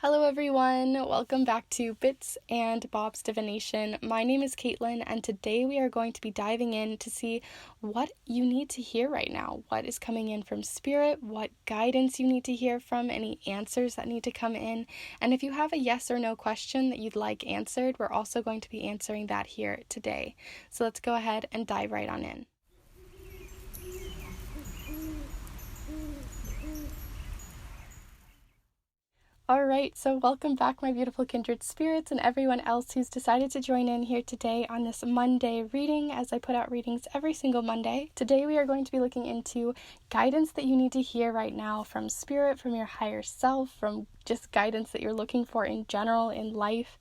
Hello everyone, welcome back to Bits and Bob's Divination. My name is Caitlin and today we are going to be diving in to see what you need to hear right now. What is coming in from spirit, what guidance you need to hear from, any answers that need to come in. And if you have a yes or no question that you'd like answered, we're also going to be answering that here today. So let's go ahead and dive right on in. Alright, so welcome back my beautiful kindred spirits and everyone else who's decided to join in here today on this Monday reading as I put out readings every single Monday. Today we are going to be looking into guidance that you need to hear right now from spirit, from your higher self, from just guidance that you're looking for in general in life.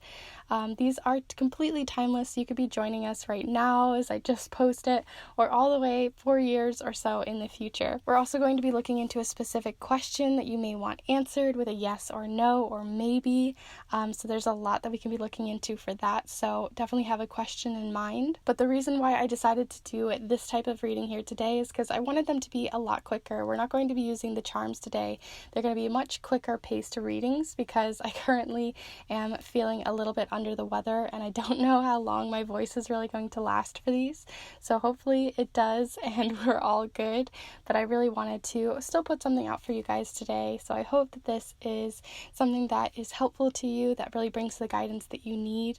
These are completely timeless. You could be joining us right now as I just post it, or all the way 4 years or so in the future. We're also going to be looking into a specific question that you may want answered with a yes or no or maybe. So there's a lot that we can be looking into for that. So definitely have a question in mind. But the reason why I decided to do this type of reading here today is because I wanted them to be a lot quicker. We're not going to be using the charms today. They're going to be a much quicker paced readings because I currently am feeling a little bit under the weather and I don't know how long my voice is really going to last for these. So hopefully it does and we're all good. But I really wanted to still put something out for you guys today. So I hope that this is something that is helpful to you, that really brings the guidance that you need.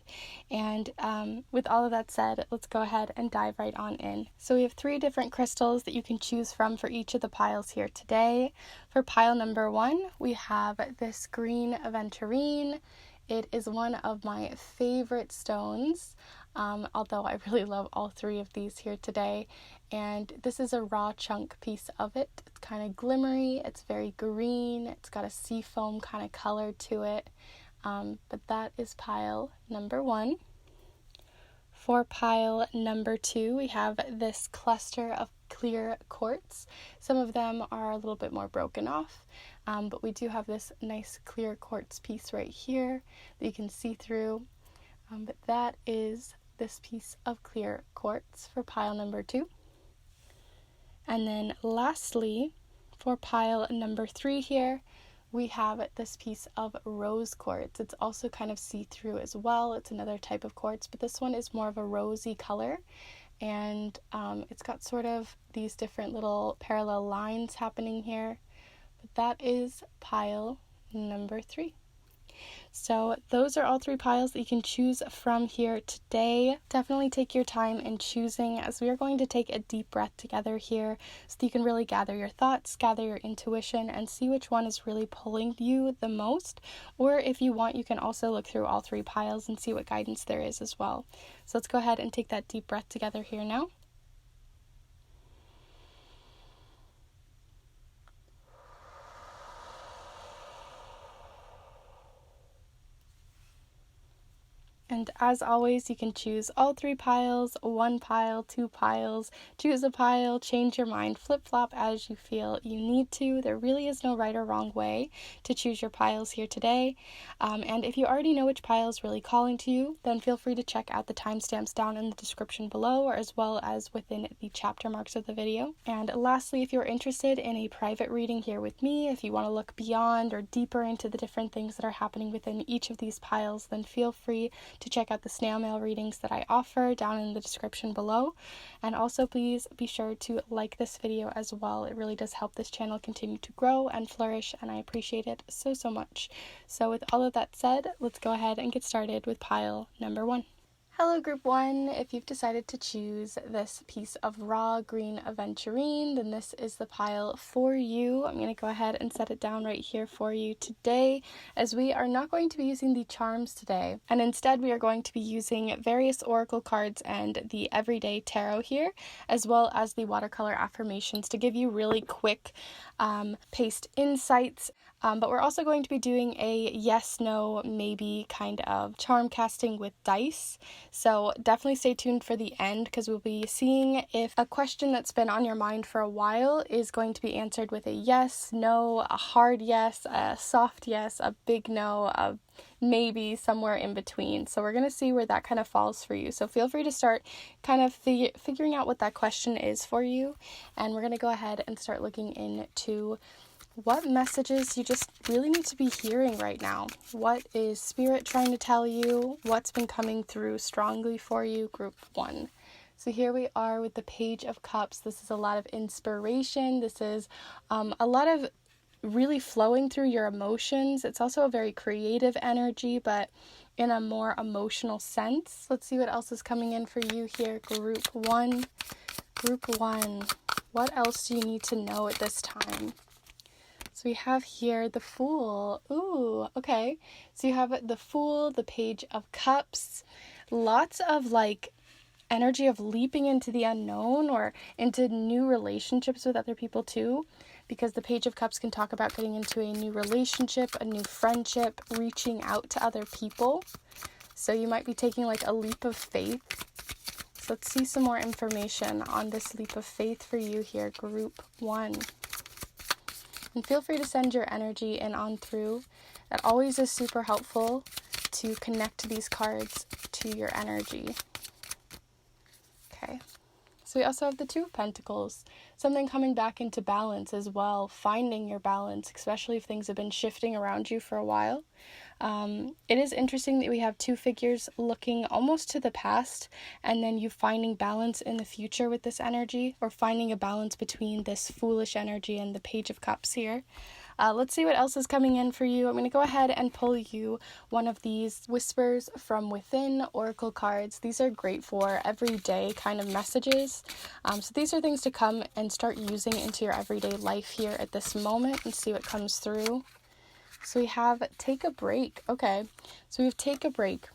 And with all of that said, let's go ahead and dive right on in. So we have 3 different crystals that you can choose from for each of the piles here today. For pile number 1, we have this green Aventurine. It is one of my favorite stones, although I really love all 3 of these here today. And this is a raw chunk piece of it. It's kind of glimmery, it's very green, it's got a sea foam kind of color to it. But that is pile number 1. For pile number 2, we have this cluster of clear quartz. Some of them are a little bit more broken off, but we do have this nice clear quartz piece right here that you can see through. But that is this piece of clear quartz for pile number 2. And then lastly, for pile number 3 here, we have this piece of rose quartz. It's also kind of see-through as well. It's another type of quartz, but this one is more of a rosy color. And it's got sort of these different little parallel lines happening here. But that is pile number 3. So those are all 3 piles that you can choose from here today. Definitely take your time in choosing as we are going to take a deep breath together here so that you can really gather your thoughts, gather your intuition, and see which one is really pulling you the most. Or if you want, you can also look through all 3 piles and see what guidance there is as well. So let's go ahead and take that deep breath together here now. And as always, you can choose all 3 piles, 1 pile, 2 piles, choose a pile, change your mind, flip-flop as you feel you need to. There really is no right or wrong way to choose your piles here today. And if you already know which pile is really calling to you, then feel free to check out the timestamps down in the description below, or as well as within the chapter marks of the video. And lastly, if you're interested in a private reading here with me, if you want to look beyond or deeper into the different things that are happening within each of these piles, then feel free to check out the snail mail readings that I offer down in the description below. And also please be sure to like this video as well. It really does help this channel continue to grow and flourish, and I appreciate it so much. So with all of that said, let's go ahead and get started with pile number 1. Hello group 1, if you've decided to choose this piece of raw green Aventurine, then this is the pile for you. I'm going to go ahead and set it down right here for you today, as we are not going to be using the charms today, and instead we are going to be using various oracle cards and the everyday tarot here, as well as the watercolor affirmations to give you really quick paced insights. But we're also going to be doing a yes, no, maybe kind of charm casting with dice. So definitely stay tuned for the end, because we'll be seeing if a question that's been on your mind for a while is going to be answered with a yes, no, a hard yes, a soft yes, a big no, a maybe, somewhere in between. So we're going to see where that kind of falls for you. So feel free to start kind of figuring out what that question is for you. And we're going to go ahead and start looking into What messages you just really need to be hearing right now? What is Spirit trying to tell you? What's been coming through strongly for you? Group 1. So here we are with the Page of Cups. This is a lot of inspiration. This is a lot of really flowing through your emotions. It's also a very creative energy, but in a more emotional sense. Let's see what else is coming in for you here. Group 1. Group 1. What else do you need to know at this time? So we have here the Fool. Ooh, okay. So you have the Fool, the Page of Cups. Lots of like energy of leaping into the unknown or into new relationships with other people too, because the Page of Cups can talk about getting into a new relationship, a new friendship, reaching out to other people. So you might be taking like a leap of faith. So let's see some more information on this leap of faith for you here, Group 1. And feel free to send your energy in on through. That always is super helpful to connect these cards to your energy. Okay. So we also have the Two of Pentacles. Something coming back into balance as well. Finding your balance, especially if things have been shifting around you for a while. It is interesting that we have two figures looking almost to the past and then you finding balance in the future with this energy, or finding a balance between this foolish energy and the Page of Cups here. Let's see what else is coming in for you. I'm going to go ahead and pull you one of these Whispers from Within Oracle cards. These are great for everyday kind of messages. So these are things to come and start using into your everyday life here at this moment and see what comes through. So we have Take a Break. Okay, so we have Take a Break.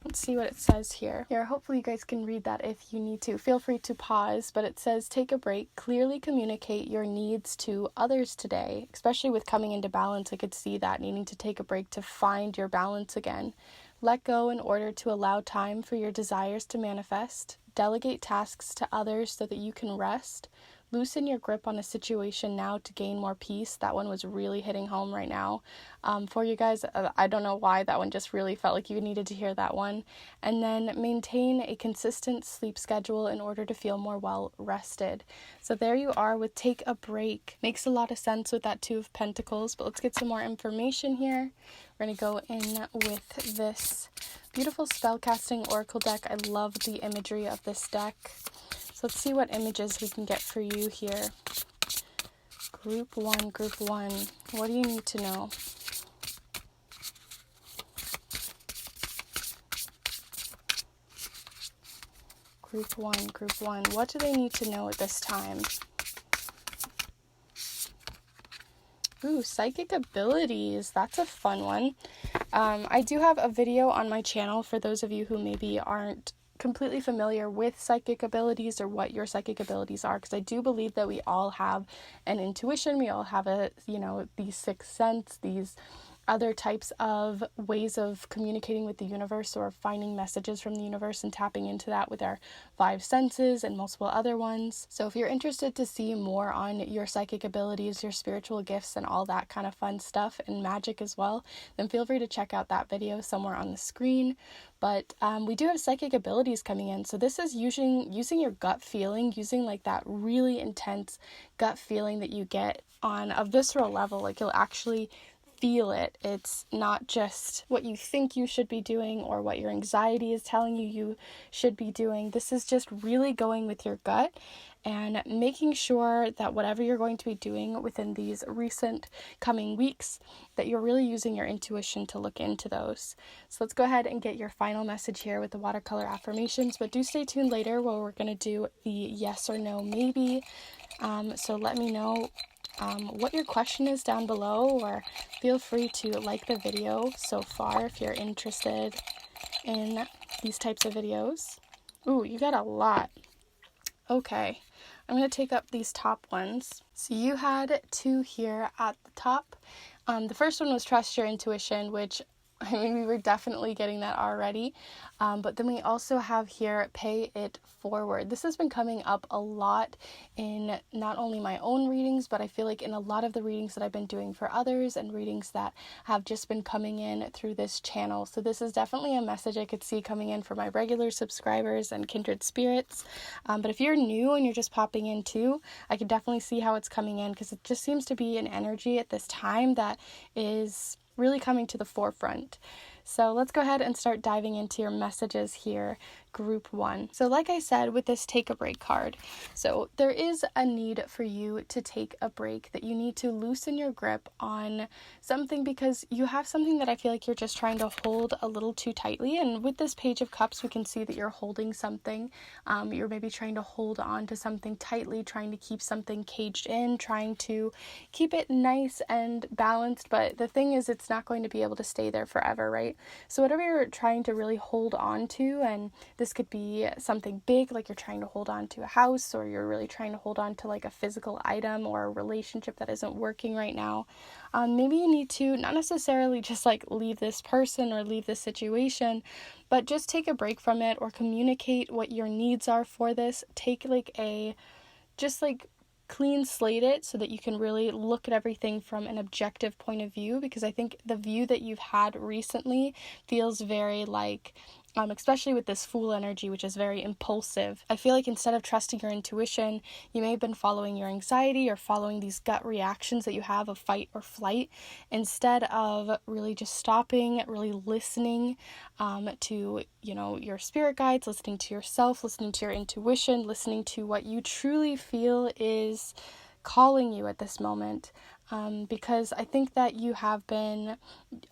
Let's see what it says here. Hopefully you guys can read that if you need to. Feel free to pause, but it says, take a break. Clearly communicate your needs to others today. Especially with coming into balance, I could see that, needing to take a break to find your balance again. Let go in order to allow time for your desires to manifest. Delegate tasks to others so that you can rest. Loosen your grip on a situation now to gain more peace. That one was really hitting home right now. For you guys, I don't know why that one just really felt like you needed to hear that one. And then maintain a consistent sleep schedule in order to feel more well rested. So there you are with Take a Break. Makes a lot of sense with that Two of Pentacles, but let's get some more information here. We're going to go in with this beautiful spellcasting oracle deck. I love the imagery of this deck. So let's see what images we can get for you here. Group 1, Group 1. What do you need to know? Group 1, Group 1. What do they need to know at this time? Ooh, psychic abilities. That's a fun one. I do have a video on my channel for those of you who maybe aren't completely familiar with psychic abilities or what your psychic abilities are, because I do believe that we all have an intuition, we all have these sixth sense, these other types of ways of communicating with the universe or finding messages from the universe and tapping into that with our 5 senses and multiple other ones. So if you're interested to see more on your psychic abilities, your spiritual gifts and all that kind of fun stuff and magic as well, then feel free to check out that video somewhere on the screen. But we do have psychic abilities coming in. So this is using your gut feeling, using like that really intense gut feeling that you get on a visceral level. Like you'll actually feel it. It's not just what you think you should be doing or what your anxiety is telling you should be doing. This is just really going with your gut and making sure that whatever you're going to be doing within these recent coming weeks, that you're really using your intuition to look into those. So let's go ahead and get your final message here with the watercolor affirmations, but do stay tuned later where we're going to do the yes or no maybe. So let me know what your question is down below, or feel free to like the video so far if you're interested in these types of videos. Ooh, you got a lot. Okay, I'm going to take up these top ones. So you had 2 here at the top. The first one was trust your intuition, which I mean, we were definitely getting that already. But then we also have here, pay it forward. This has been coming up a lot in not only my own readings, but I feel like in a lot of the readings that I've been doing for others and readings that have just been coming in through this channel. So this is definitely a message I could see coming in for my regular subscribers and kindred spirits. But if you're new and you're just popping in too, I could definitely see how it's coming in, because it just seems to be an energy at this time that is really coming to the forefront. So let's go ahead and start diving into your messages here, group 1. So like I said with this take a break card, so there is a need for you to take a break, that you need to loosen your grip on something, because you have something that I feel like you're just trying to hold a little too tightly. And with this Page of Cups, we can see that you're holding something. You're maybe trying to hold on to something tightly, trying to keep something caged in, trying to keep it nice and balanced. But the thing is, it's not going to be able to stay there forever, right? So whatever you're trying to really hold on to, and this could be something big, like you're trying to hold on to a house, or you're really trying to hold on to like a physical item or a relationship that isn't working right now. Maybe you need to not necessarily just like leave this person or leave this situation, but just take a break from it, or communicate what your needs are for this. Take clean slate it, so that you can really look at everything from an objective point of view, because I think the view that you've had recently feels very like, especially with this Fool energy, which is very impulsive. I feel like instead of trusting your intuition, you may have been following your anxiety or following these gut reactions that you have of fight or flight, instead of really just stopping, really listening to, your spirit guides, listening to yourself, listening to your intuition, listening to what you truly feel is calling you at this moment. Because I think that you have been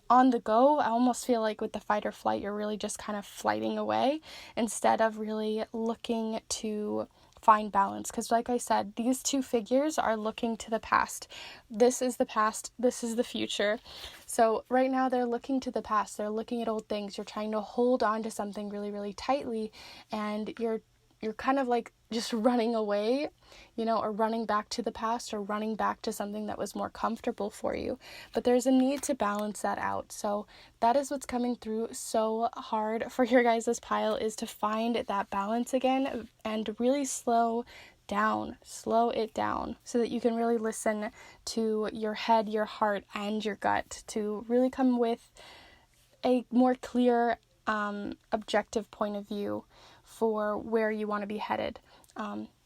on the go. I almost feel like with the fight or flight, you're really just kind of flighting away, instead of really looking to find balance. Because like I said, these two figures are looking to the past. This is the past, this is the future. So right now they're looking to the past. They're looking at old things. You're trying to hold on to something really, really tightly, and you're kind of like just running away, or running back to the past, or running back to something that was more comfortable for you. But there's a need to balance that out. So that is what's coming through so hard for your guys' pile, is to find that balance again and really slow it down, so that you can really listen to your head, your heart, and your gut to really come with a more clear, objective point of view for where you want to be headed.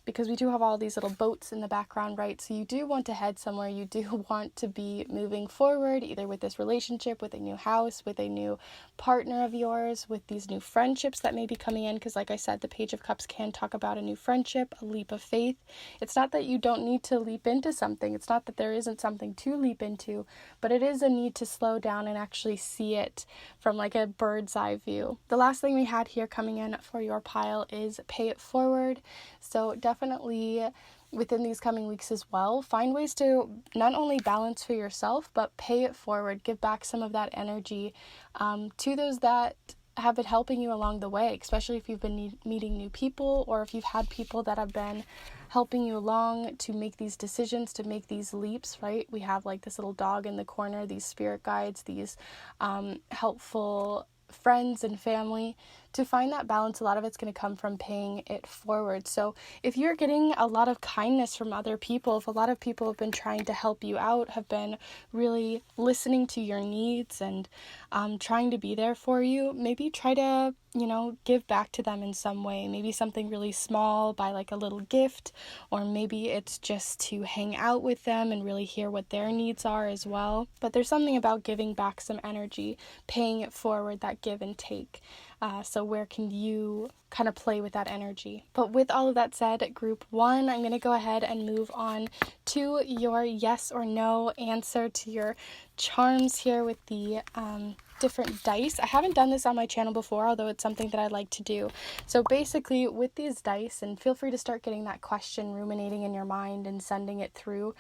Because we do have all these little boats in the background, right? So you do want to head somewhere. You do want to be moving forward, either with this relationship, with a new house, with a new partner of yours, with these new friendships that may be coming in. Because like I said, the Page of Cups can talk about a new friendship, a leap of faith. It's not that you don't need to leap into something. It's not that there isn't something to leap into, but it is a need to slow down and actually see it from like a bird's eye view. The last thing we had here coming in for your pile is pay it forward. So definitely within these coming weeks as well, find ways to not only balance for yourself, but pay it forward. Give back some of that energy to those that have been helping you along the way, especially if you've been meeting new people, or if you've had people that have been helping you along to make these decisions, to make these leaps, right? We have like this little dog in the corner, these spirit guides, these helpful friends and family. To find that balance, a lot of it's going to come from paying it forward. So if you're getting a lot of kindness from other people, if a lot of people have been trying to help you out, have been really listening to your needs and trying to be there for you, maybe try to, give back to them in some way. Maybe something really small, by like a little gift, or maybe it's just to hang out with them and really hear what their needs are as well. But there's something about giving back some energy, paying it forward, that give and take. So where can you kind of play with that energy? But with all of that said, group 1, I'm going to go ahead and move on to your yes or no answer to your charms here with the different dice. I haven't done this on my channel before, although it's something that I like to do. So basically with these dice, and feel free to start getting that question ruminating in your mind and sending it through,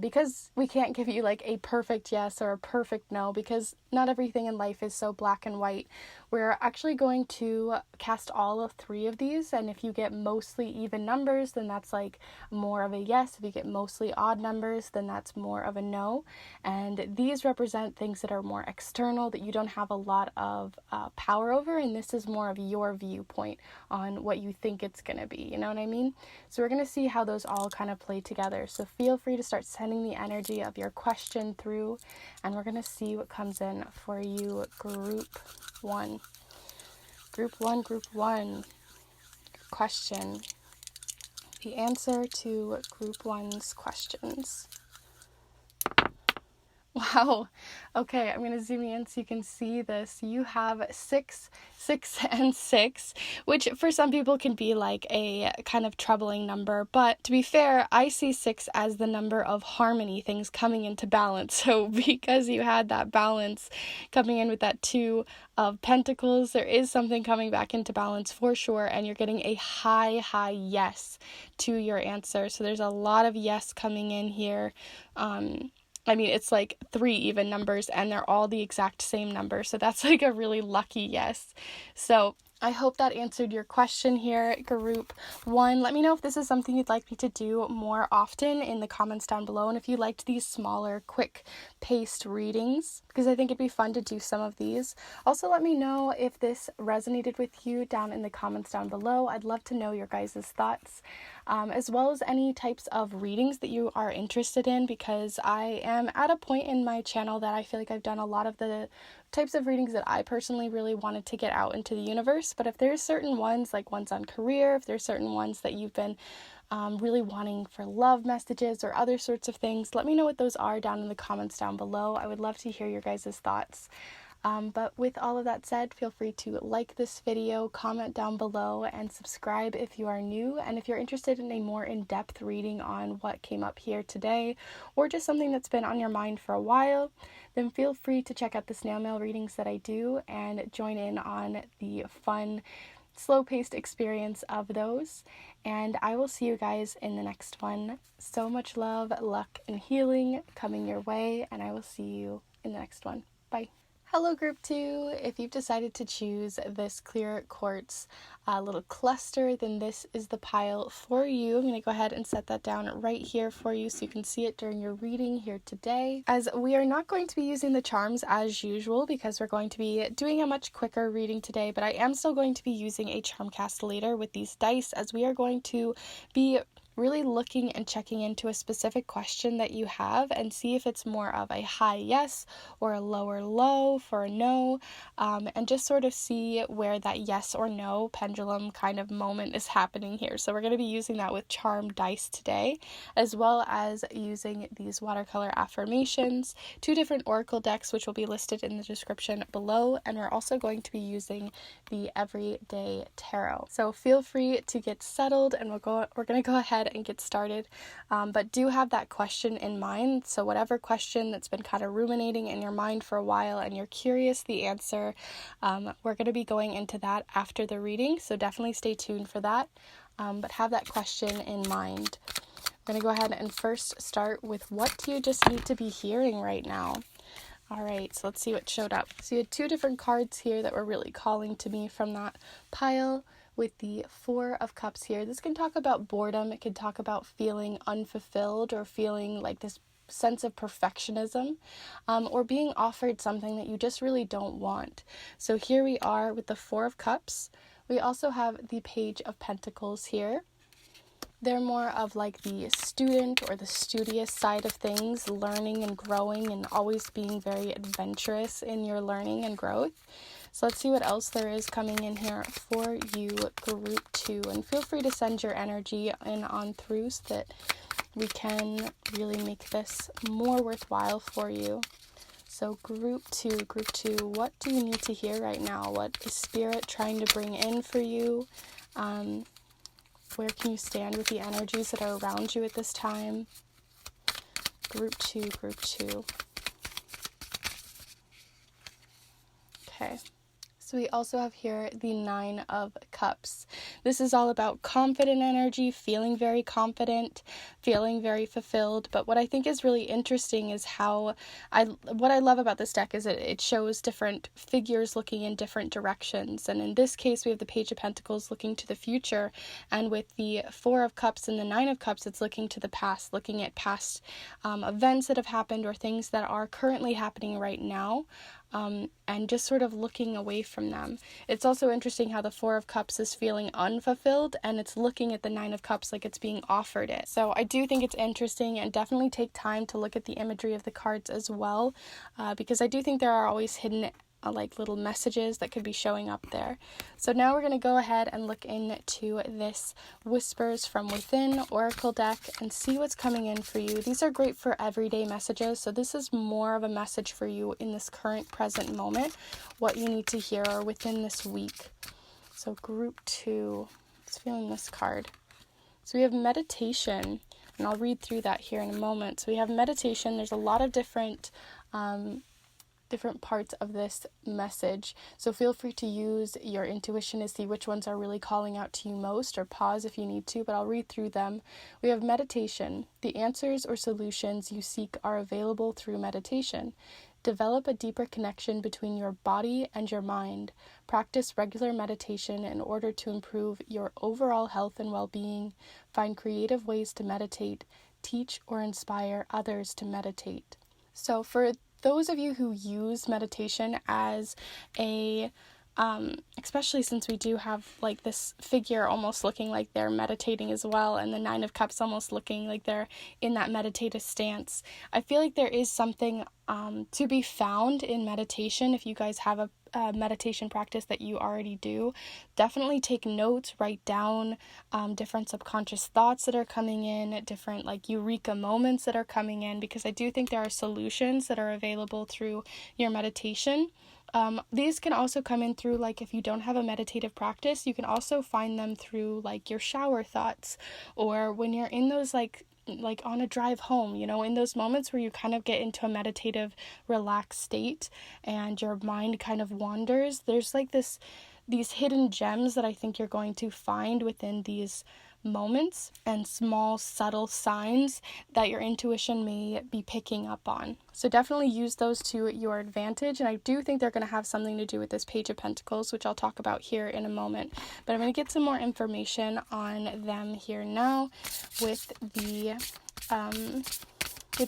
because we can't give you like a perfect yes or a perfect no, because not everything in life is so black and white. We're actually going to cast all of 3 of these, and if you get mostly even numbers, then that's like more of a yes. If you get mostly odd numbers, then that's more of a no. And these represent things that are more external, that you don't have a lot of power over, and this is more of your viewpoint on what you think it's going to be, you know what I mean? So we're going to see how those all kind of play together. So feel free to start sending the energy of your question through, and we're going to see what comes in for you, group 1. Group 1. Question. The answer to group 1's questions. Wow. Okay, I'm going to zoom in so you can see this. You have 6, 6, and 6, which for some people can be like a kind of troubling number. But to be fair, I see 6 as the number of harmony, things coming into balance. So because you had that balance coming in with that 2 of Pentacles, there is something coming back into balance for sure. And you're getting a high yes to your answer. So there's a lot of yes coming in here. I mean, it's like 3 even numbers, and they're all the exact same number. So that's like a really lucky yes. So I hope that answered your question here, group 1. Let me know if this is something you'd like me to do more often in the comments down below. And if you liked these smaller, quick-paced readings, because I think it'd be fun to do some of these. Also, let me know if this resonated with you down in the comments down below. I'd love to know your guys' thoughts, as well as any types of readings that you are interested in, because I am at a point in my channel that I feel like I've done a lot of the types of readings that I personally really wanted to get out into the universe. But if there's certain ones, like ones on career, if there's certain ones that you've been really wanting for love messages or other sorts of things, let me know what those are down in the comments down below. I would love to hear your guys' thoughts. But with all of that said, feel free to like this video, comment down below, and subscribe if you are new. And if you're interested in a more in-depth reading on what came up here today, or just something that's been on your mind for a while, then feel free to check out the snail mail readings that I do and join in on the fun, slow-paced experience of those. And I will see you guys in the next one. So much love, luck, and healing coming your way, and I will see you in the next one. Bye. Hello group 2, if you've decided to choose this clear quartz little cluster, then this is the pile for you. I'm going to go ahead and set that down right here for you so you can see it during your reading here today. As we are not going to be using the charms as usual because we're going to be doing a much quicker reading today, but I am still going to be using a charm cast later with these dice, as we are going to be really looking and checking into a specific question that you have and see if it's more of a high yes or a lower low for a no, and just sort of see where that yes or no pendulum kind of moment is happening here. So we're going to be using that with charm dice today, as well as using these watercolor affirmations, 2 different oracle decks which will be listed in the description below, and we're also going to be using the everyday tarot. So feel free to get settled, and we're going to go ahead and get started, but do have that question in mind. So whatever question that's been kind of ruminating in your mind for a while and you're curious the answer, we're going to be going into that after the reading, so definitely stay tuned for that, but have that question in mind. I'm going to go ahead and first start with, what do you just need to be hearing right now? Alright, so let's see what showed up. So you had 2 different cards here that were really calling to me from that pile. With the 4 of Cups here, this can talk about boredom. It can talk about feeling unfulfilled or feeling like this sense of perfectionism, or being offered something that you just really don't want. So here we are with the 4 of Cups. We also have the Page of Pentacles here. They're more of like the student or the studious side of things, learning and growing and always being very adventurous in your learning and growth. So let's see what else there is coming in here for you, group 2. And feel free to send your energy in on through so that we can really make this more worthwhile for you. So group 2, what do you need to hear right now? What is Spirit trying to bring in for you? Where can you stand with the energies that are around you at this time? Group 2. Okay. So we also have here the Nine of Cups. This is all about confident energy, feeling very confident, feeling very fulfilled. But what I think is really interesting is what I love about this deck is it shows different figures looking in different directions. And in this case, we have the Page of Pentacles looking to the future. And with the Four of Cups and the Nine of Cups, it's looking to the past, looking at past events that have happened or things that are currently happening right now. And just sort of looking away from them. It's also interesting how the Four of Cups is feeling unfulfilled and it's looking at the Nine of Cups like it's being offered it. So I do think it's interesting, and definitely take time to look at the imagery of the cards as well, because I do think there are always hidden like little messages that could be showing up there. So now we're going to go ahead and look into this Whispers from Within Oracle deck and see what's coming in for you. These are great for everyday messages, so this is more of a message for you in this current present moment, what you need to hear or within this week. So group 2, it's feeling this card. So we have meditation, and I'll read through that here in a moment. So we have meditation. There's a lot of different parts of this message, so feel free to use your intuition to see which ones are really calling out to you most, or pause if you need to, but I'll read through them. We have meditation. The answers or solutions you seek are available through meditation. Develop a deeper connection between your body and your mind. Practice regular meditation in order to improve your overall health and well-being. Find creative ways to meditate. Teach or inspire others to meditate. So for those of you who use meditation as a, especially since we do have like this figure almost looking like they're meditating as well, and the Nine of Cups almost looking like they're in that meditative stance, I feel like there is something to be found in meditation. If you guys have a meditation practice that you already do, definitely take notes, write down different subconscious thoughts that are coming in, different like eureka moments that are coming in, because I do think there are solutions that are available through your meditation. These can also come in through, like, if you don't have a meditative practice, you can also find them through like your shower thoughts, or when you're in those like on a drive home, in those moments where you kind of get into a meditative, relaxed state and your mind kind of wanders. There's like these hidden gems that I think you're going to find within these moments, and small subtle signs that your intuition may be picking up on. So definitely use those to your advantage, and I do think they're going to have something to do with this Page of Pentacles, which I'll talk about here in a moment. But I'm going to get some more information on them here now with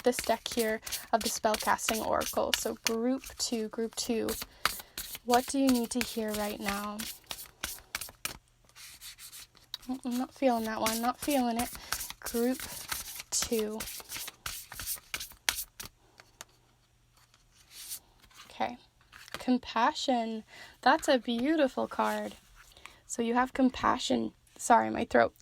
this deck here of the Spellcasting Oracle. So group 2, what do you need to hear right now? I'm not feeling that one, not feeling it. Group 2. Okay. Compassion. That's a beautiful card. So you have compassion. Sorry, my throat.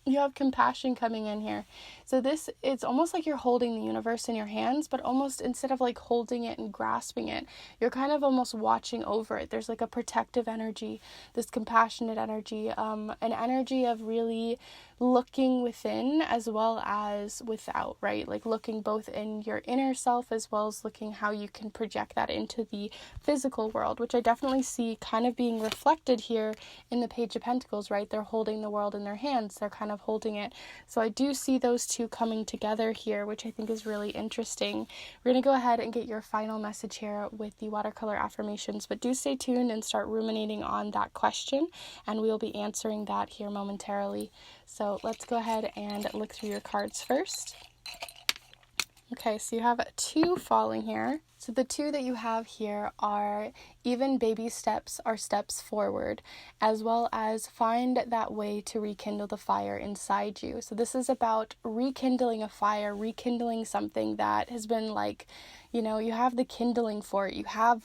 You have compassion coming in here. So it's almost like you're holding the universe in your hands, but almost instead of like holding it and grasping it, you're kind of almost watching over it. There's like a protective energy, this compassionate energy, an energy of really looking within as well as without, right? Like looking both in your inner self as well as looking how you can project that into the physical world, which I definitely see kind of being reflected here in the Page of Pentacles, right? They're holding the world in their hands. They're kind of holding it. So I do see those two coming together here, which I think is really interesting. We're going to go ahead and get your final message here with the watercolor affirmations, but do stay tuned and start ruminating on that question, and we'll be answering that here momentarily. So let's go ahead and look through your cards first. Okay, so you have 2 falling here. So the 2 that you have here are even baby steps are steps forward, as well as find that way to rekindle the fire inside you. So this is about rekindling a fire, rekindling something that has been like, you have the kindling for it. You have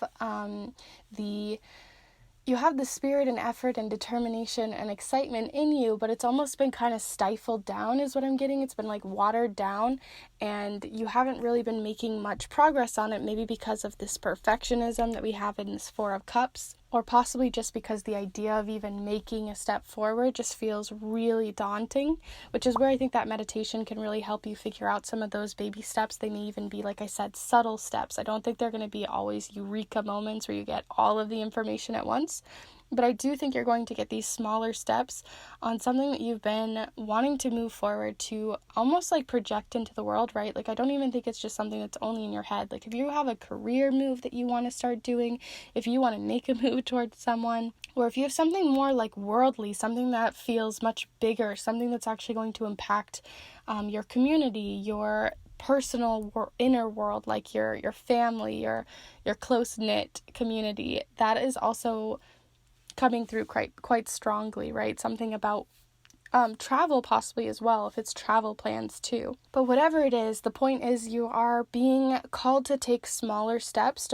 the spirit and effort and determination and excitement in you, but it's almost been kind of stifled down is what I'm getting. It's been like watered down, and you haven't really been making much progress on it, maybe because of this perfectionism that we have in this Four of Cups. or possibly just because the idea of even making a step forward just feels really daunting, which is where I think that meditation can really help you figure out some of those baby steps. They may even be, like I said, subtle steps. I don't think they're going to be always eureka moments where you get all of the information at once, but I do think you're going to get these smaller steps on something that you've been wanting to move forward to almost like project into the world, right? Like, I don't even think it's just something that's only in your head. Like, if you have a career move that you want to start doing, if you want to make a move towards someone, or if you have something more like worldly, something that feels much bigger, something that's actually going to impact your community, your personal inner world, like your family, your close-knit community, that is also coming through quite strongly, right? Something about travel possibly as well, if it's travel plans too. But whatever it is, the point is you are being called to take smaller steps.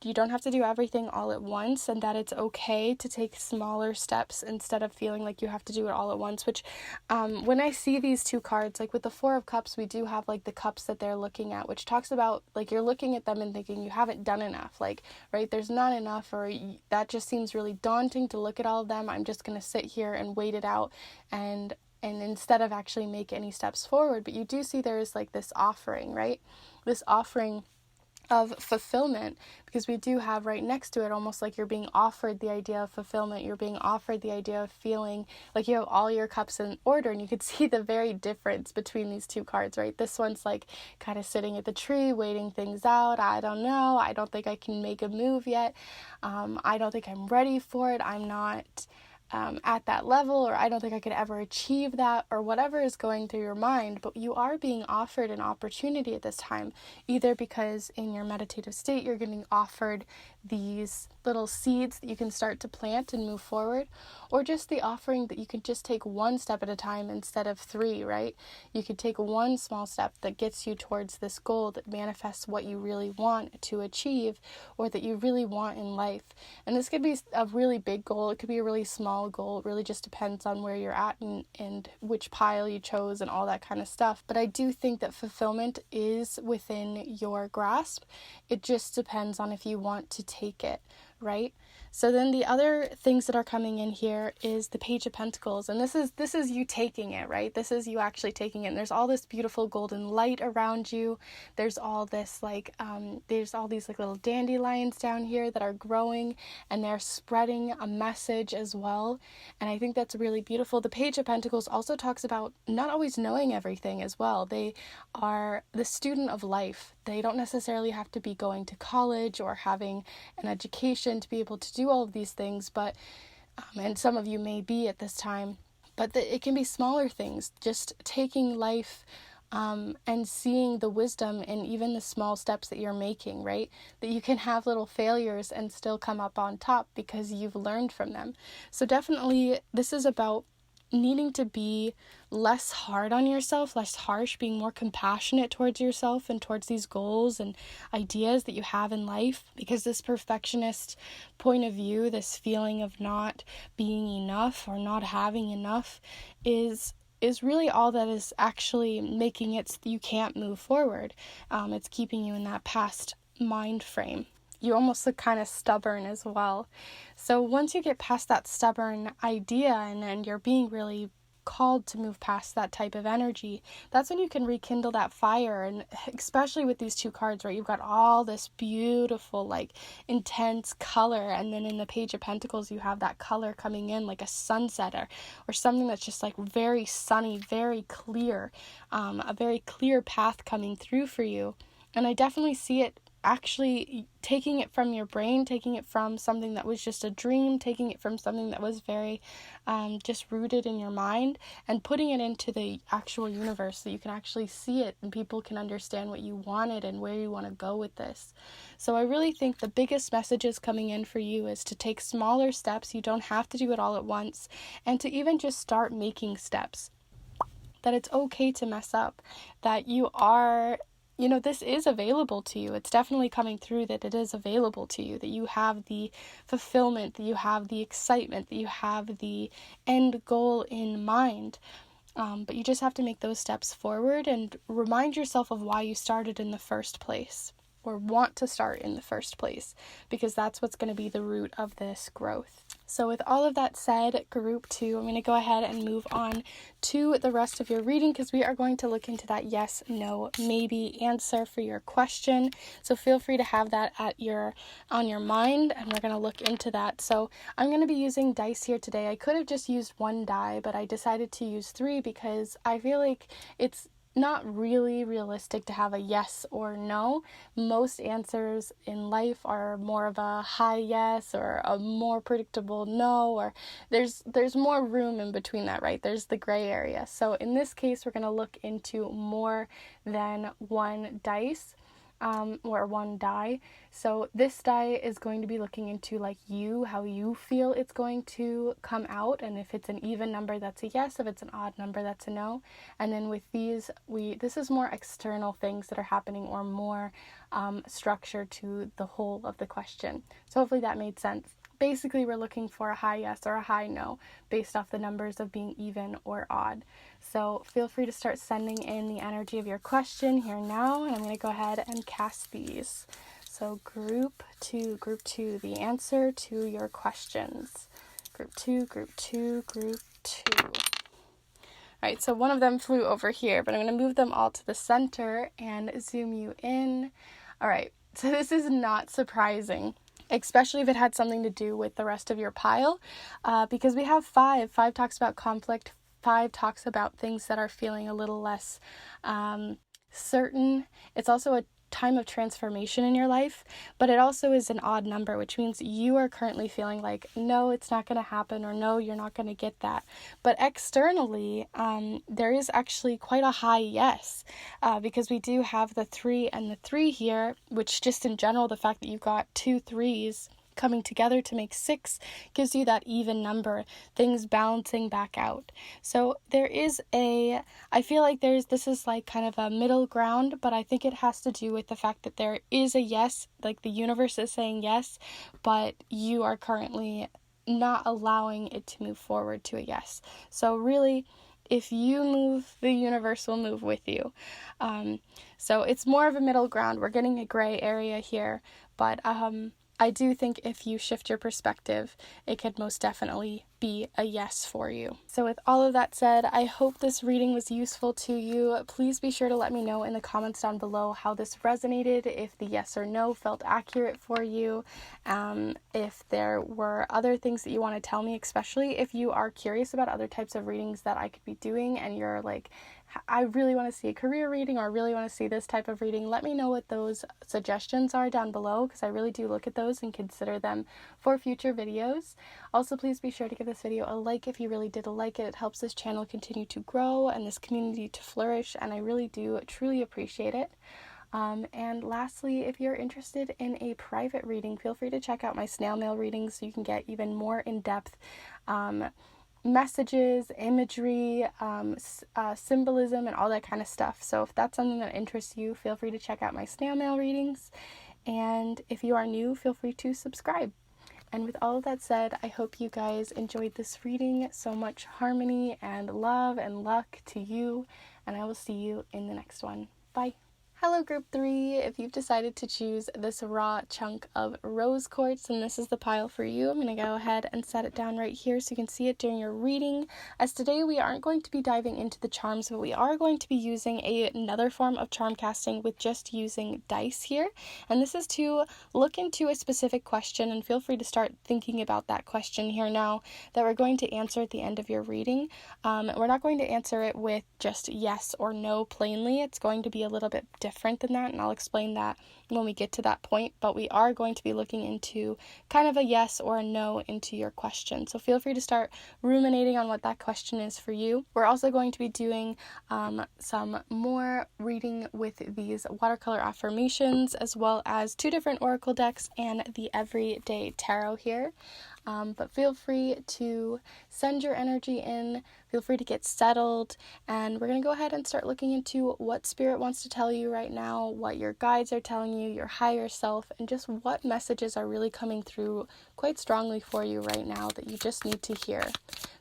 You don't have to do everything all at once, and that it's okay to take smaller steps instead of feeling like you have to do it all at once, which when I see these two cards, like with the Four of Cups, we do have like the cups that they're looking at, which talks about like you're looking at them and thinking you haven't done enough, like, right, there's not enough, or that just seems really daunting to look at all of them. I'm just going to sit here and wait it out and instead of actually make any steps forward. But you do see there's like this offering, right? This offering of fulfillment, because we do have right next to it almost like you're being offered the idea of fulfillment. You're being offered the idea of feeling like you have all your cups in order, and you could see the very difference between these two cards, right? This one's like kind of sitting at the tree waiting things out. I don't know, I don't think I can make a move yet. I don't think I'm ready for it. I'm not at that level, or I don't think I could ever achieve that, or whatever is going through your mind. But you are being offered an opportunity at this time, either because in your meditative state you're getting offered these little seeds that you can start to plant and move forward, or just the offering that you can just take one step at a time instead of three, right? You could take one small step that gets you towards this goal that manifests what you really want to achieve, or that you really want in life. And this could be a really big goal, it could be a really small goal. It really just depends on where you're at and which pile you chose and all that kind of stuff. But I do think that fulfillment is within your grasp. It just depends on if you want to take it, right? So then the other things that are coming in here is the Page of Pentacles, and this is you taking it, right? This is you actually taking it. And there's all this beautiful golden light around you. There's all this there's all these like little dandelions down here that are growing, and they're spreading a message as well. And I think that's really beautiful. The Page of Pentacles also talks about not always knowing everything as well. They are the student of life. They don't necessarily have to be going to college or having an education to be able to do all of these things, but and some of you may be at this time, but it can be smaller things, just taking life and seeing the wisdom in even the small steps that you're making, right? That you can have little failures and still come up on top because you've learned from them. So definitely this is about needing to be less hard on yourself, less harsh, being more compassionate towards yourself and towards these goals and ideas that you have in life, because this perfectionist point of view, this feeling of not being enough or not having enough is really all that is actually making it so you can't move forward. It's keeping you in that past mind frame. You almost look kind of stubborn as well. So once you get past that stubborn idea and you're being really called to move past that type of energy, that's when you can rekindle that fire. And especially with these two cards, right, you've got all this beautiful like intense color, and then in the Page of Pentacles you have that color coming in like a sunset or something that's just like very sunny, very clear, a very clear path coming through for you. And I definitely see it actually taking it from your brain, taking it from something that was just a dream, taking it from something that was very just rooted in your mind, and putting it into the actual universe so you can actually see it and people can understand what you wanted and where you want to go with this. So I really think the biggest messages coming in for you is to take smaller steps. You don't have to do it all at once, and to even just start making steps. That it's okay to mess up, that you are, this is available to you. It's definitely coming through that it is available to you, that you have the fulfillment, that you have the excitement, that you have the end goal in mind. But you just have to make those steps forward and remind yourself of why you started in the first place. or want to start in the first place, because that's what's going to be the root of this growth. So with all of that said, group 2, I'm going to go ahead and move on to the rest of your reading, because we are going to look into that yes, no, maybe answer for your question. So feel free to have that on your mind, and we're going to look into that. So I'm going to be using dice here today. I could have just used 1 die, but I decided to use 3 because I feel like it's not really realistic to have a yes or no. Most answers in life are more of a high yes or a more predictable no, or there's more room in between that, right? There's the gray area. So in this case, we're going to look into more than 1 dice. Or 1 die. So this die is going to be looking into like how you feel it's going to come out, and if it's an even number, that's a yes. If it's an odd number, that's a no. And then with these, this is more external things that are happening, or more structure to the whole of the question. So hopefully that made sense. Basically, we're looking for a high yes or a high no based off the numbers of being even or odd. So feel free to start sending in the energy of your question here now, and I'm going to go ahead and cast these. So group 2, the answer to your questions. Group 2, group 2, group 2. All right, so one of them flew over here, but I'm going to move them all to the center and zoom you in. All right, so this is not surprising, especially if it had something to do with the rest of your pile, because we have 5. 5 talks about conflict. 5 talks about things that are feeling a little less certain. It's also a time of transformation in your life, but it also is an odd number, which means you are currently feeling like, no, it's not going to happen, or no, you're not going to get that. But externally, there is actually quite a high yes, because we do have the 3 and the 3 here, which just in general, the fact that you've got 2 3s coming together to make 6 gives you that even number, things balancing back out. So there is I feel like this is like kind of a middle ground, but I think it has to do with the fact that there is a yes, like the universe is saying yes, but you are currently not allowing it to move forward to a yes. So really, if you move, the universe will move with you. So it's more of a middle ground. We're getting a gray area here, but I do think if you shift your perspective, it could most definitely be a yes for you. So with all of that said, I hope this reading was useful to you. Please be sure to let me know in the comments down below how this resonated, if the yes or no felt accurate for you, if there were other things that you want to tell me, especially if you are curious about other types of readings that I could be doing and you're like, I really want to see a career reading, or I really want to see this type of reading. Let me know what those suggestions are down below, because I really do look at those and consider them for future videos. Also, please be sure to give this video a like if you really did like it. It helps this channel continue to grow and this community to flourish, and I really do truly appreciate it. And lastly, if you're interested in a private reading, feel free to check out my snail mail readings so you can get even more in-depth messages, imagery, symbolism, and all that kind of stuff. So if that's something that interests you, feel free to check out my snail mail readings. And if you are new, feel free to subscribe. And with all of that said, I hope you guys enjoyed this reading. So much harmony and love and luck to you, and I will see you in the next one. Bye. Hello group 3, if you've decided to choose this raw chunk of rose quartz, and this is the pile for you, I'm going to go ahead and set it down right here so you can see it during your reading. As today we aren't going to be diving into the charms, but we are going to be using another form of charm casting with just using dice here, and this is to look into a specific question, and feel free to start thinking about that question here now that we're going to answer at the end of your reading. We're not going to answer it with just yes or no plainly. It's going to be a little bit different than that, and I'll explain that when we get to that point, but we are going to be looking into kind of a yes or a no into your question. So feel free to start ruminating on what that question is for you. We're also going to be doing some more reading with these watercolor affirmations, as well as 2 different oracle decks and the everyday tarot here. But feel free to send your energy in, feel free to get settled, and we're going to go ahead and start looking into what Spirit wants to tell you right now, what your guides are telling you, your higher self, and just what messages are really coming through quite strongly for you right now that you just need to hear.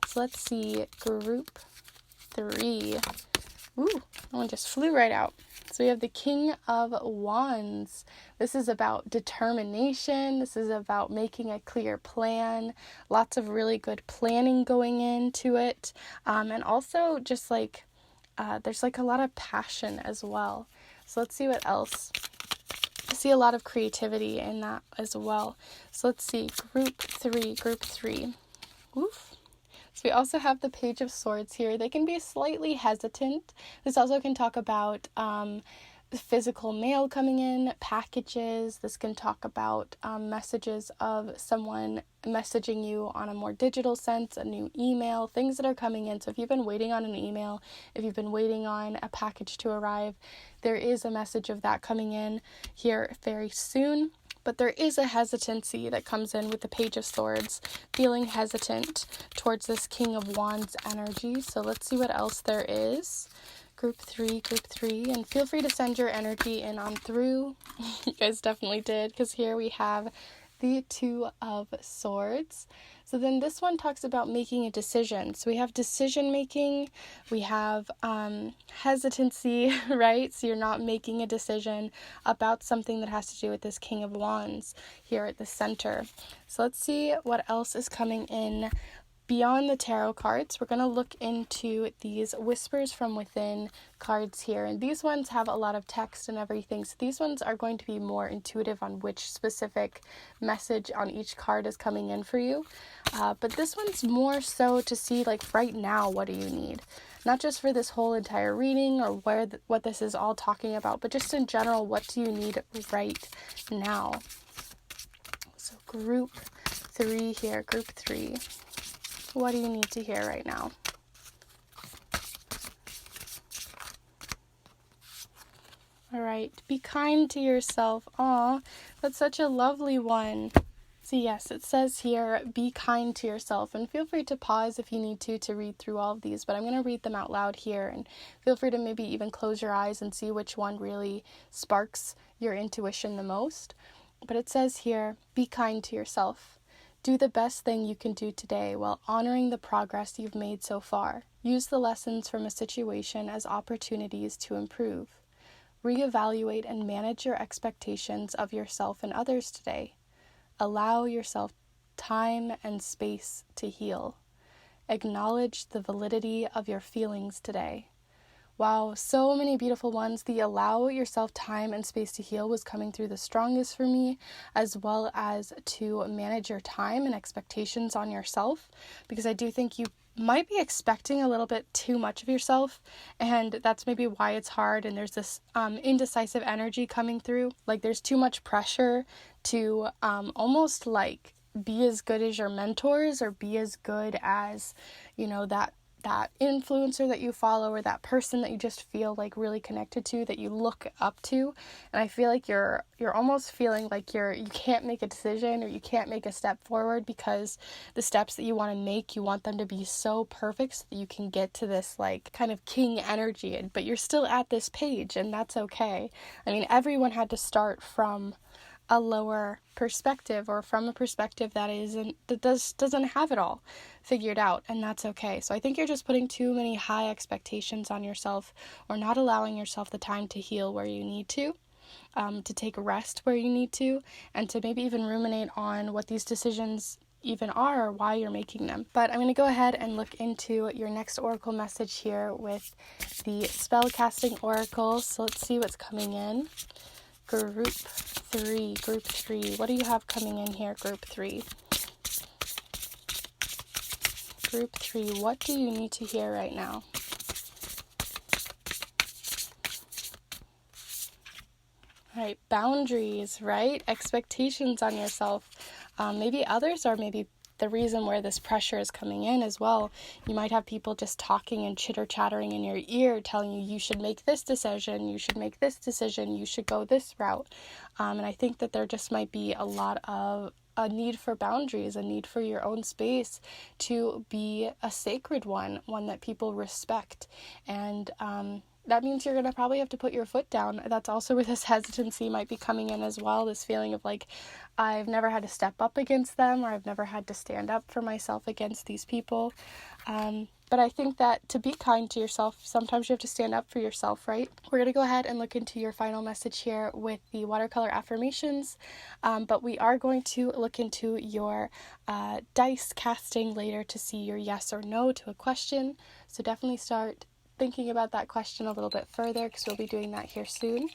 So let's see, group 3, Ooh, that one just flew right out. So we have the King of Wands. This is about determination. This is about making a clear plan. Lots of really good planning going into it. And also just like, there's like a lot of passion as well. So let's see what else. I see a lot of creativity in that as well. So let's see, group three. Oof. So we also have the Page of Swords here. They can be slightly hesitant. This also can talk about physical mail coming in, packages. This can talk about messages of someone messaging you on a more digital sense, a new email, things that are coming in. So if you've been waiting on an email, if you've been waiting on a package to arrive, there is a message of that coming in here very soon. But there is a hesitancy that comes in with the Page of Swords, feeling hesitant towards this King of Wands energy. So let's see what else there is. Group three, and feel free to send your energy in on through. You guys definitely did, because here we have the Two of Swords. So then this one talks about making a decision. So we have decision making, we have hesitancy, right? So you're not making a decision about something that has to do with this King of Wands here at the center. So let's see what else is coming in. Beyond the tarot cards, we're going to look into these Whispers from Within cards here. And these ones have a lot of text and everything. So these ones are going to be more intuitive on which specific message on each card is coming in for you. But this one's more so to see, like, right now, what do you need? Not just for this whole entire reading or what this is all talking about, but just in general, what do you need right now? So group three here, group three. What do you need to hear right now? All right, be kind to yourself. Aw, that's such a lovely one. So yes, it says here, be kind to yourself, and feel free to pause if you need to read through all of these, but I'm going to read them out loud here, and feel free to maybe even close your eyes and see which one really sparks your intuition the most. But it says here, be kind to yourself. Do the best thing you can do today while honoring the progress you've made so far. Use the lessons from a situation as opportunities to improve. Reevaluate and manage your expectations of yourself and others today. Allow yourself time and space to heal. Acknowledge the validity of your feelings today. Wow, so many beautiful ones. The allow yourself time and space to heal was coming through the strongest for me, as well as to manage your time and expectations on yourself, because I do think you might be expecting a little bit too much of yourself, and that's maybe why it's hard, and there's this indecisive energy coming through. Like, there's too much pressure to almost like be as good as your mentors or be as good as, you know, that influencer that you follow or that person that you just feel like really connected to, that you look up to. And I feel like you're almost feeling like you can't make a decision or you can't make a step forward because the steps that you want to make, you want them to be so perfect so that you can get to this like kind of king energy, but you're still at this page, and that's okay. I mean, everyone had to start from a lower perspective, or from a perspective that doesn't have it all figured out, and that's okay. So I think you're just putting too many high expectations on yourself, or not allowing yourself the time to heal where you need to take rest where you need to, and to maybe even ruminate on what these decisions even are or why you're making them. But I'm going to go ahead and look into your next oracle message here with the spellcasting oracle. So let's see what's coming in. Group three. What do you have coming in here, group three? Group three, what do you need to hear right now? All right, boundaries, right? Expectations on yourself. Maybe others are maybe the reason where this pressure is coming in as well. You might have people just talking and chitter-chattering in your ear, telling you should make this decision, you should make this decision, you should go this route. And I think that there just might be a lot of a need for boundaries, a need for your own space to be a sacred one that people respect. And that means you're going to probably have to put your foot down. That's also where this hesitancy might be coming in as well, this feeling of like, I've never had to step up against them, or I've never had to stand up for myself against these people. But I think that to be kind to yourself, sometimes you have to stand up for yourself, right? We're going to go ahead and look into your final message here with the watercolor affirmations, but we are going to look into your dice casting later to see your yes or no to a question. So definitely start thinking about that question a little bit further, because we'll be doing that here soon.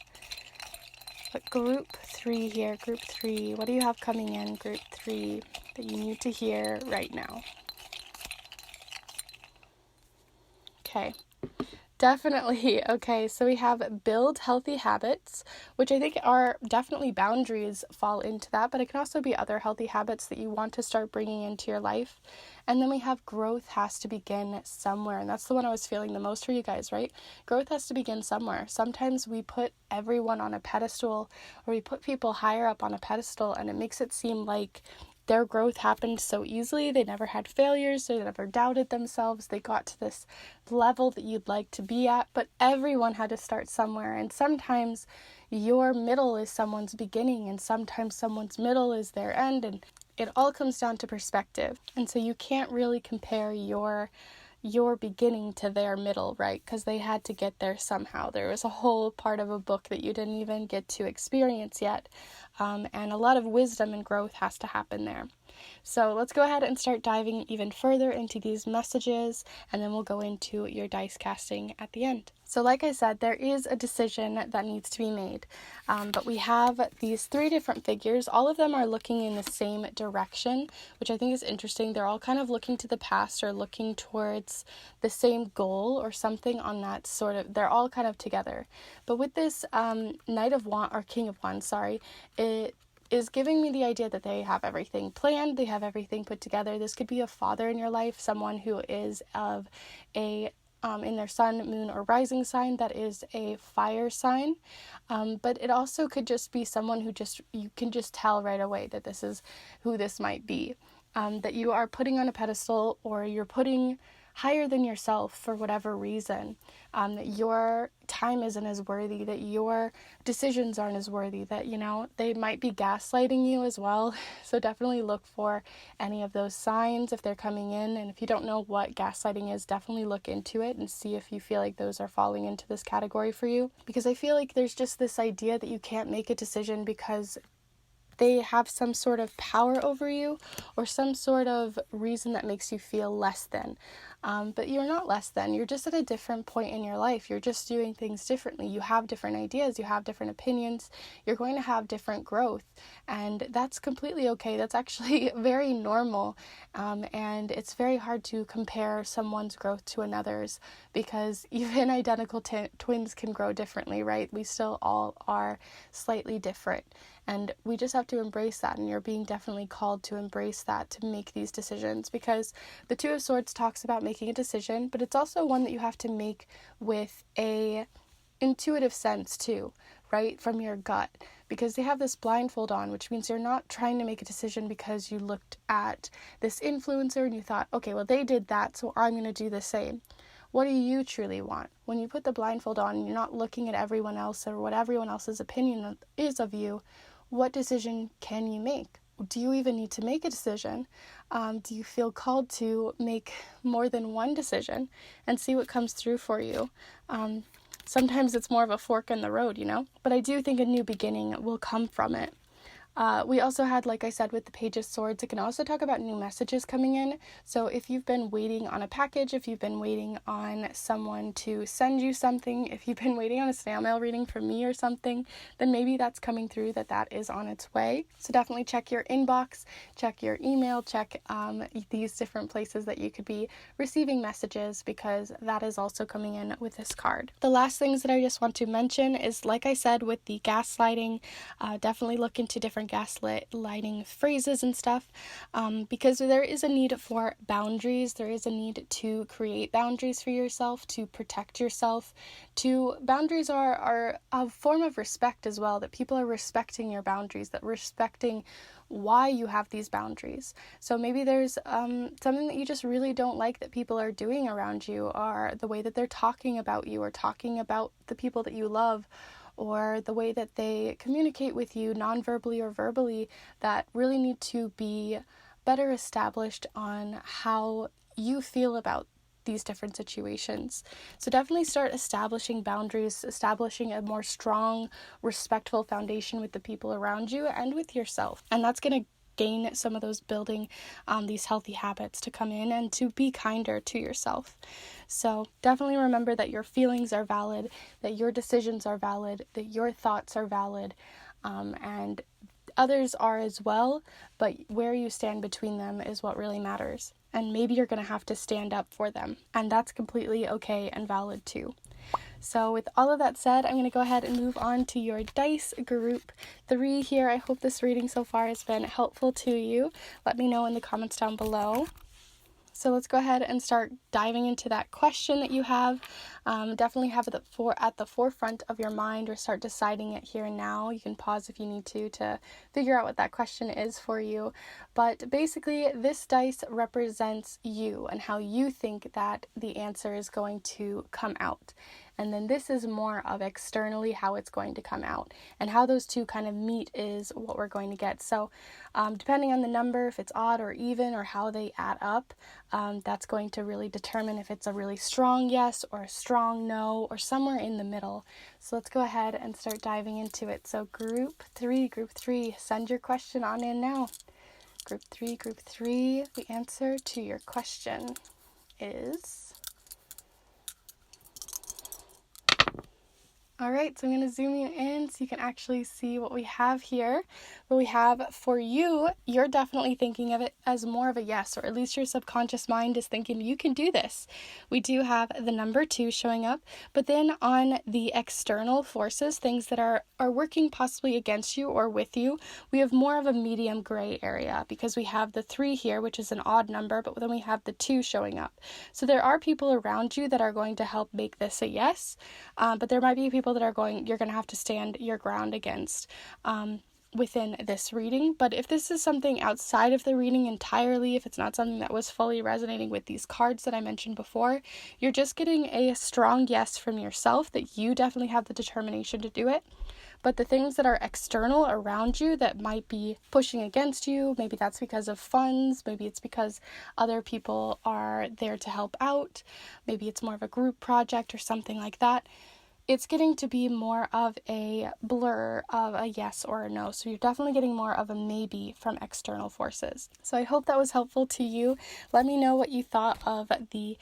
But group 3 here, group 3, what do you have coming in, group 3, that you need to hear right now? Okay, definitely. Okay, so we have build healthy habits, which I think are definitely boundaries fall into that, but it can also be other healthy habits that you want to start bringing into your life. And then we have growth has to begin somewhere, and that's the one I was feeling the most for you guys, right? Growth has to begin somewhere. Sometimes we put everyone on a pedestal, or we put people higher up on a pedestal, and it makes it seem like their growth happened so easily. They never had failures. They never doubted themselves. They got to this level that you'd like to be at, but everyone had to start somewhere. And sometimes your middle is someone's beginning, and sometimes someone's middle is their end. And it all comes down to perspective. And so you can't really compare your beginning to their middle, right? Because they had to get there somehow. There was a whole part of a book that you didn't even get to experience yet. And a lot of wisdom and growth has to happen there. So let's go ahead and start diving even further into these messages, and then we'll go into your dice casting at the end. So like I said, there is a decision that needs to be made, but we have these 3 different figures. All of them are looking in the same direction, which I think is interesting. They're all kind of looking to the past or looking towards the same goal or something on that sort of, they're all kind of together. But with this Knight of Wands, or King of Wands, sorry, it is giving me the idea that they have everything planned, they have everything put together. This could be a father in your life, someone who is of a in their sun, moon, or rising sign that is a fire sign, but it also could just be someone who you can just tell right away that this is who this might be, that you are putting on a pedestal, or you're putting higher than yourself for whatever reason, that your time isn't as worthy, that your decisions aren't as worthy, that, they might be gaslighting you as well. So definitely look for any of those signs if they're coming in. And if you don't know what gaslighting is, definitely look into it and see if you feel like those are falling into this category for you. Because I feel like there's just this idea that you can't make a decision because they have some sort of power over you, or some sort of reason that makes you feel less than. But you're not less than. You're just at a different point in your life. You're just doing things differently. You have different ideas. You have different opinions. You're going to have different growth. And that's completely okay. That's actually very normal. And it's very hard to compare someone's growth to another's, because even identical twins can grow differently, right? We still all are slightly different. And we just have to embrace that, and you're being definitely called to embrace that, to make these decisions, because the Two of Swords talks about making a decision, but it's also one that you have to make with a intuitive sense too, right? From your gut, because they have this blindfold on, which means you're not trying to make a decision because you looked at this influencer and you thought, okay, well, they did that, so I'm going to do the same. What do you truly want? When you put the blindfold on and you're not looking at everyone else or what everyone else's opinion is of you, what decision can you make? Do you even need to make a decision? Do you feel called to make more than one decision and see what comes through for you? Sometimes it's more of a fork in the road, But I do think a new beginning will come from it. We also had, like I said, with the Page of Swords, it can also talk about new messages coming in. So if you've been waiting on a package, if you've been waiting on someone to send you something, if you've been waiting on a snail mail reading from me or something, then maybe that's coming through, that is on its way. So definitely check your inbox, check your email, check these different places that you could be receiving messages, because that is also coming in with this card. The last things that I just want to mention is, like I said, with the gaslighting, definitely look into different gaslighting phrases and stuff, because there is a need for boundaries. There is a need to create boundaries for yourself, to protect yourself. Boundaries are a form of respect as well, that people are respecting your boundaries, that respecting why you have these boundaries. So maybe there's something that you just really don't like that people are doing around you, or the way that they're talking about you, or talking about the people that you love, or the way that they communicate with you non-verbally or verbally, that really need to be better established on how you feel about these different situations. So definitely start establishing boundaries, establishing a more strong, respectful foundation with the people around you and with yourself. And that's going to gain some of those building these healthy habits to come in and to be kinder to yourself. So definitely remember that your feelings are valid, that your decisions are valid, that your thoughts are valid, and others are as well, but where you stand between them is what really matters. And maybe you're going to have to stand up for them, and that's completely okay and valid too. So with all of that said, I'm going to go ahead and move on to your dice group 3 here. I hope this reading so far has been helpful to you. Let me know in the comments down below. So let's go ahead and start diving into that question that you have. Definitely have it at the forefront of your mind, or start deciding it here and now. You can pause if you need to figure out what that question is for you. But basically, this dice represents you and how you think that the answer is going to come out. And then this is more of externally how it's going to come out. And how those two kind of meet is what we're going to get. So depending on the number, if it's odd or even, or how they add up, that's going to really determine if it's a really strong yes or a strong no, or somewhere in the middle. So let's go ahead and start diving into it. So group 3, send your question on in now. Group 3, the answer to your question is... All right, so I'm going to zoom you in so you can actually see what we have here. What we have for you, you're definitely thinking of it as more of a yes, or at least your subconscious mind is thinking you can do this. We do have the number 2 showing up, but then on the external forces, things that are working possibly against you or with you, we have more of a medium gray area, because we have the 3 here, which is an odd number, but then we have the 2 showing up. So there are people around you that are going to help make this a yes, but there might be people that you're going to have to stand your ground against within this reading. But if this is something outside of the reading entirely, if it's not something that was fully resonating with these cards that I mentioned before, you're just getting a strong yes from yourself that you definitely have the determination to do it. But the things that are external around you that might be pushing against you, maybe that's because of funds, maybe it's because other people are there to help out, maybe it's more of a group project or something like that. It's getting to be more of a blur of a yes or a no. So you're definitely getting more of a maybe from external forces. So I hope that was helpful to you. Let me know what you thought of the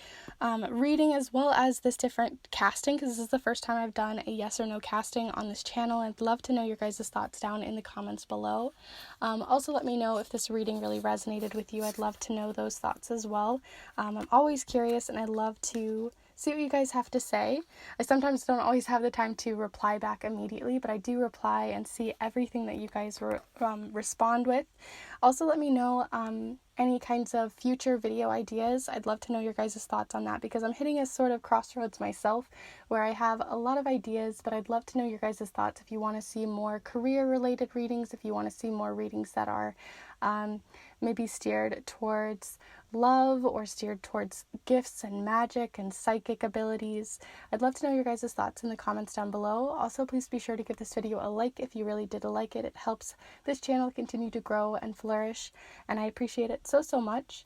reading, as well as this different casting, because this is the first time I've done a yes or no casting on this channel. I'd love to know your guys' thoughts down in the comments below. Also, let me know if this reading really resonated with you. I'd love to know those thoughts as well. I'm always curious, and I love to see what you guys have to say. I sometimes don't always have the time to reply back immediately, but I do reply and see everything that you guys respond with. Also, let me know any kinds of future video ideas. I'd love to know your guys' thoughts on that, because I'm hitting a sort of crossroads myself where I have a lot of ideas, but I'd love to know your guys' thoughts if you want to see more career-related readings, if you want to see more readings that are maybe steered towards love or steered towards gifts and magic and psychic abilities. I'd love to know your guys' thoughts in the comments down below. Also, please be sure to give this video a like if you really did like it. It helps this channel continue to grow and flourish, and I appreciate it so much.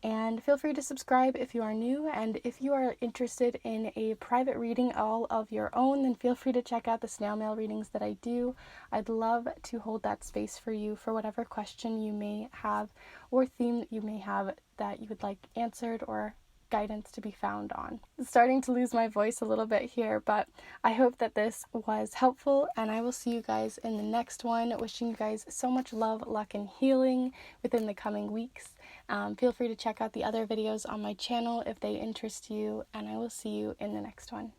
And feel free to subscribe if you are new, and if you are interested in a private reading all of your own, then feel free to check out the snail mail readings that I do. I'd love to hold that space for you for whatever question you may have or theme that you may have that you would like answered or guidance to be found on. I'm starting to lose my voice a little bit here, but I hope that this was helpful, and I will see you guys in the next one. Wishing you guys so much love, luck, and healing within the coming weeks. Feel free to check out the other videos on my channel if they interest you, and I will see you in the next one.